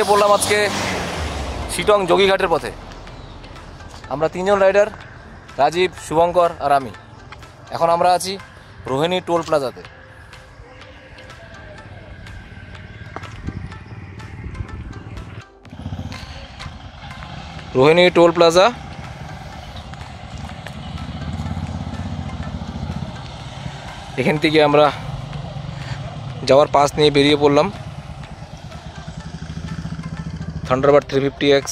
বেরিয়ে পড়লাম আজকে শিটং যোগীঘাটের পথে। আমরা তিনজন রাইডার, রাজীব, শুভঙ্কর আর আমি। এখন আমরা আছি রোহিণী টোল প্লাজাতে। রোহিণী টোল প্লাজা, এখান থেকে আমরা যাওয়ার পাস নিয়ে বেরিয়ে পড়লাম। Thunderbird 350X।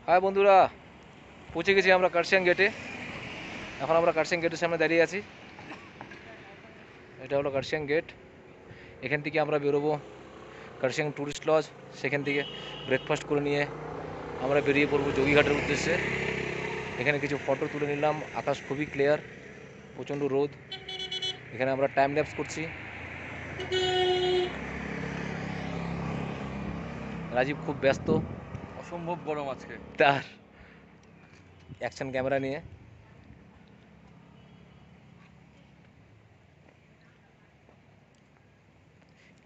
হাই বন্ধুরা, পৌঁছে গেছি আমরা কার্শিয়াং গেটে। এখন আমরা কার্শিয়াং গেটের সামনে দাঁড়িয়ে আছি। এটা হলো কার্শিয়াং গেট। এখান থেকে আমরা বেরোবো কার্শিয়াং ট্যুরিস্ট লজ। সেখান থেকে ব্রেকফাস্ট করে নিয়ে আমরা বেরিয়ে পড়বো যোগীঘাটের উদ্দেশ্যে। এখানে কিছু ফটো তুলে নিলাম। আকাশ খুবই ক্লিয়ার, প্রচণ্ড রোদ। এখানে আমরা টাইম ল্যাপস করছি। রাজীব খুব ব্যস্ত, অসম্ভব গরম আজকে, তার অ্যাকশন ক্যামেরা নিয়ে।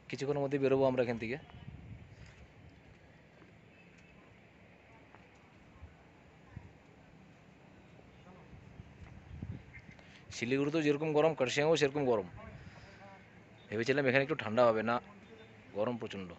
কিছুক্ষণের মধ্যে বেরোবো আমরা এখান থেকে। শিলিগুড়িতেও যেরকম গরম, কার্শিয়াংও সেরকম গরম। ভেবেছিলাম এখানে একটু ঠান্ডা হবে, না, গরম প্রচণ্ড।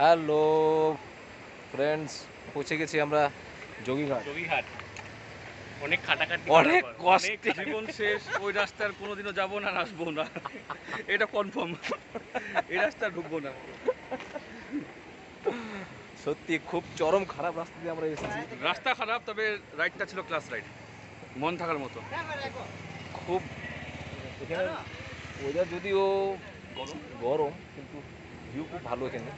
হ্যালো ফ্রেন্ডস, পৌঁছে গেছি আমরা যোগীঘাট। যোগীঘাট অনেক খাটাখাটি অনেক করার পর, কষ্টে। জীবন শেষ, ওই রাস্তার কোনোদিনও যাবো না, আর আসবো না, এটা কনফার্ম। এই রাস্তা ঢুকবো না। সত্যি খুব চরম খারাপ রাস্তা দিয়ে আমরা এসেছি। রাস্তা খারাপ, তবে রাইডটা ছিল ক্লাস রাইড, মন থাকার মতো। খুব এখানে ওয়েদার যদিও গরম, কিন্তু ভিউ খুব ভালো এখানে।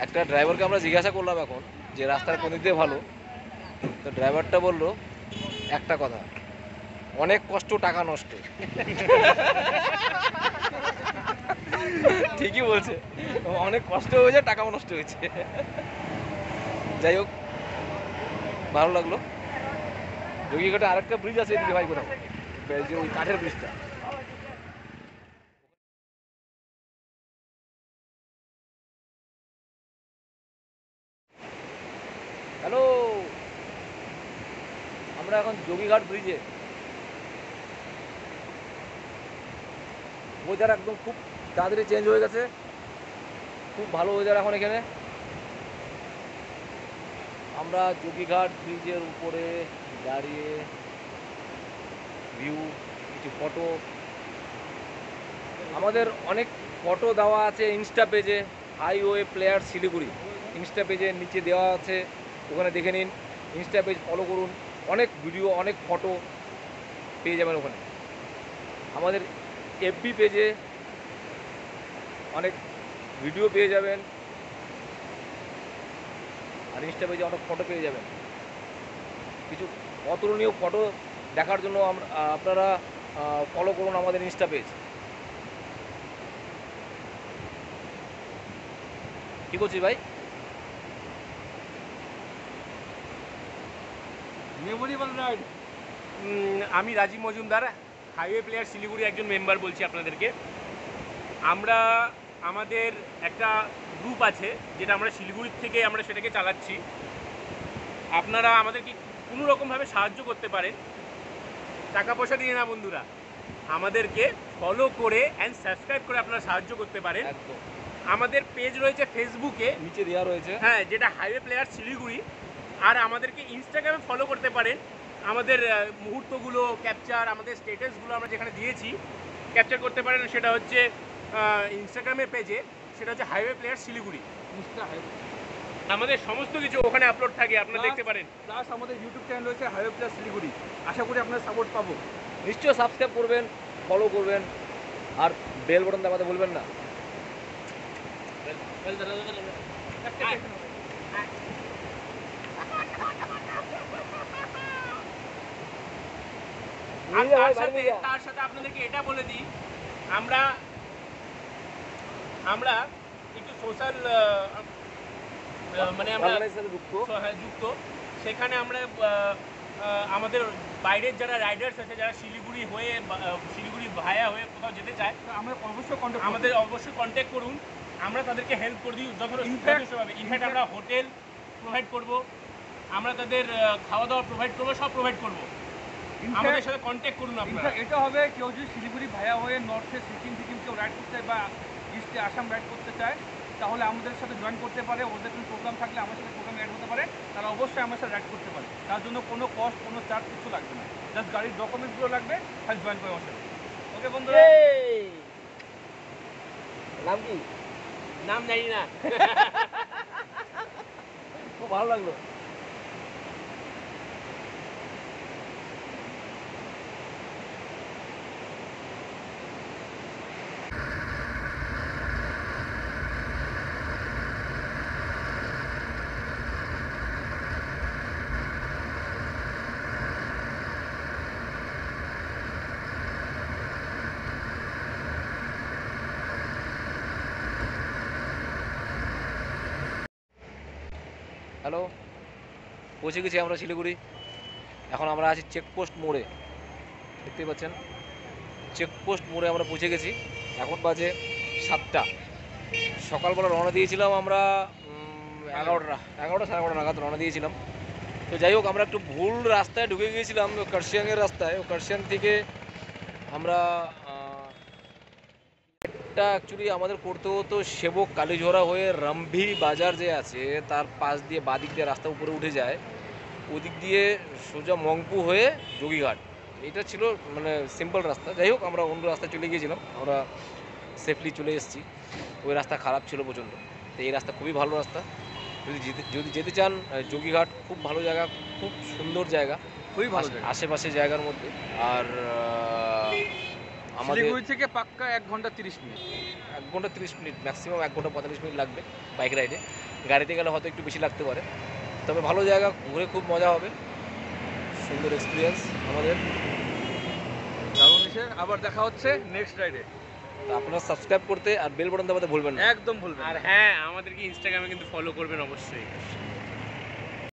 একটা ড্রাইভারকে আমরা জিজ্ঞাসা করলাম এখন যে রাস্তার কোন দিক দিয়ে ভালো, তো ড্রাইভারটা বলল একটা কথা, অনেক কষ্ট টাকা নষ্ট। ঠিকই বলছে, অনেক কষ্ট হয়েছে, টাকাও নষ্ট হয়েছে। যাই হোক, ভালো লাগলো। যোগীঘাটে আরেকটা ব্রিজ আছে এদিকে ভাই, কোথাও যে ওই কাঠের ব্রিজটা। হ্যালো, আমরা এখন যোগীঘাট ব্রিজে। ওয়েদার একদম খুব তাড়াতাড়ি চেঞ্জ হয়ে গেছে, খুব ভালো ওয়েদার এখন এখানে। আমরা যোগীঘাট ব্রিজের উপরে দাঁড়িয়ে ভিউ, কিছু ফটো, আমাদের অনেক ফটো দেওয়া আছে ইনস্টা পেজে, হাইওয়ে প্লেয়ার শিলিগুড়ি ইনস্টা পেজের নিচে দেওয়া আছে, ওখানে দেখে নিন। ইনস্টা পেজ ফলো করুন, অনেক ভিডিও, অনেক ফটো পেয়ে যাবেন ওখানে। আমাদের এফবি পেজে অনেক ভিডিও পেয়ে যাবেন, আর ইনস্টা পেজে অনেক ফটো পেয়ে যাবেন। কিছু অতুলনীয় ফটো দেখার জন্য আপনারা ফলো করুন আমাদের ইনস্টা পেজ। কি করছিস ভাই? Memorable ride. আমি রাজীব মজুমদার, হাইওয়ে প্লেয়ার শিলিগুড়ি একজন মেম্বার বলছি আপনাদেরকে। আমরা আমাদের একটা গ্রুপ আছে, যেটা আমরা শিলিগুড়ির থেকে আমরা সেটাকে চালাচ্ছি। আপনারা আমাদেরকে কোনো রকমভাবে সাহায্য করতে পারেন, টাকা পয়সা দিয়ে না বন্ধুরা, আমাদেরকে ফলো করে অ্যান্ড সাবস্ক্রাইব করে আপনারা সাহায্য করতে পারেন। একদম আমাদের পেজ রয়েছে ফেসবুকে, নিচে দেওয়া রয়েছে। হ্যাঁ, যেটা হাইওয়ে প্লেয়ার শিলিগুড়ি। আর আমাদেরকে ইনস্টাগ্রামে ফলো করতে পারেন। আমাদের মুহূর্তগুলো ক্যাপচার, আমাদের স্টেটাসগুলো আমরা যেখানে দিয়েছি ক্যাপচার করতে পারেন, সেটা হচ্ছে ইনস্টাগ্রামের পেজে, সেটা হচ্ছে হাইওয়ে প্লেয়ার শিলিগুড়ি। আমাদের সমস্ত কিছু ওখানে আপলোড থাকে, আপনারা দেখতে পারেন। প্লাস আমাদের ইউটিউব চ্যানেল রয়েছে হাইওয়ে প্লাস শিলিগুড়ি, আশা করি আপনারা সাপোর্ট পাবো। নিশ্চয়ই সাবস্ক্রাইব করবেন, ফলো করবেন, আর বেল বাটন দাবাতে ভুলবেন না। আর তার সাথে আপনাদেরকে এটা বলে দিই, আমরা আমরা একটু সোশ্যাল মানে আমরা যুক্ত। সেখানে আমরা আমাদের বাইরের যারা রাইডার্স আছে, যারা শিলিগুড়ি হয়ে শিলিগুড়ি ভায়া হয়ে কোথাও যেতে চায়, আমরা অবশ্যই আমাদের অবশ্যই কন্ট্যাক্ট করুন। আমরা তাদেরকে হেল্প করে দিই যথেষ্টভাবে। ইনফ্যাক্ট আমরা হোটেল প্রোভাইড করব, আমরা তাদের খাওয়া দাওয়া প্রোভাইড করবো, সব প্রোভাইড করবো। আমাদের সাথে কন্ট্যাক্ট করুন আপনারা। এটা হবে কেউ যদি শিলিগুড়ি ভায়া হয়ে নর্থে সিকিম কেউ রাইড করতে চায় বা ইস্টে আসাম রাইড করতে চায়, তাহলে আমাদের সাথে জয়েন করতে পারে। ওদের কোনো প্রোগ্রাম থাকলে আমার সাথে প্রোগ্রাম অ্যাড হতে পারে, তারা অবশ্যই আমার সাথে রাইড করতে পারে। তার জন্য কোনো কস্ট, কোনো চার্জ কিছু লাগবে না, জাস্ট গাড়ির ডকুমেন্টসগুলো লাগবে, খালি জয়েন করে আমার সাথে। ওকে বন্ধুরা, নাম কি? নাম জানি না। খুব ভালো লাগলো। হ্যালো, পৌঁছে গেছি আমরা শিলিগুড়ি। এখন আমরা আছি চেকপোস্ট মোড়ে, দেখতেই পাচ্ছেন। চেকপোস্ট মোড়ে আমরা পৌঁছে গেছি। এখন বাজে 7টা। সকালবেলা রওনা দিয়েছিলাম আমরা 11টা 11:30 নাগাদ রওনা দিয়েছিলাম। তো যাই হোক, আমরা একটু ভুল রাস্তায় ঢুকে গিয়েছিলাম, কার্শিয়াংয়ের রাস্তায়। ও কার্শিয়াং থেকে আমরা এটা অ্যাকচুয়ালি আমাদের করতে হতো সেবক কালীঝোড়া হয়ে রামভি বাজার যে আছে তার পাশ দিয়ে বাদিক দিয়ে রাস্তা উপরে উঠে যায়, ওদিক দিয়ে সোজা মংপু হয়ে যোগীঘাট। এটা ছিল মানে সিম্পল রাস্তা। যাই হোক, আমরা অন্য রাস্তায় চলে গিয়েছিলাম, আমরা সেফলি চলে এসেছি। ওই রাস্তা খারাপ ছিল প্রচণ্ড, তো এই রাস্তা খুবই ভালো রাস্তা। যদি যেতে চান যোগীঘাট খুব ভালো জায়গা, খুব সুন্দর জায়গা, খুবই ভালো জায়গা। আশেপাশে জায়গার মধ্যে। আর আমাদের শিলিগুড়ি থেকে পাক্কা 1 ঘন্টা 30 মিনিট। 1 ঘন্টা 30 মিনিট, ম্যাক্সিমাম 1 ঘন্টা 45 মিনিট লাগবে বাইক রাইডে। গাড়িতে গেলে হয়তো একটু বেশি লাগতে পারে, তবে ভালো জায়গা, ঘুরে খুব মজা হবে, সুন্দর এক্সপিরিয়েন্স আমাদের। দারুণ এসে আবার দেখা হচ্ছে নেক্সট রাইডে। তো আপনারা সাবস্ক্রাইব করতে আর বেল বাটন দাবাতে ভুলবেন না। একদম ভুলবেন না। আর হ্যাঁ, আমাদেরকে ইনস্টাগ্রামে কিন্তু ফলো করবেন অবশ্যই।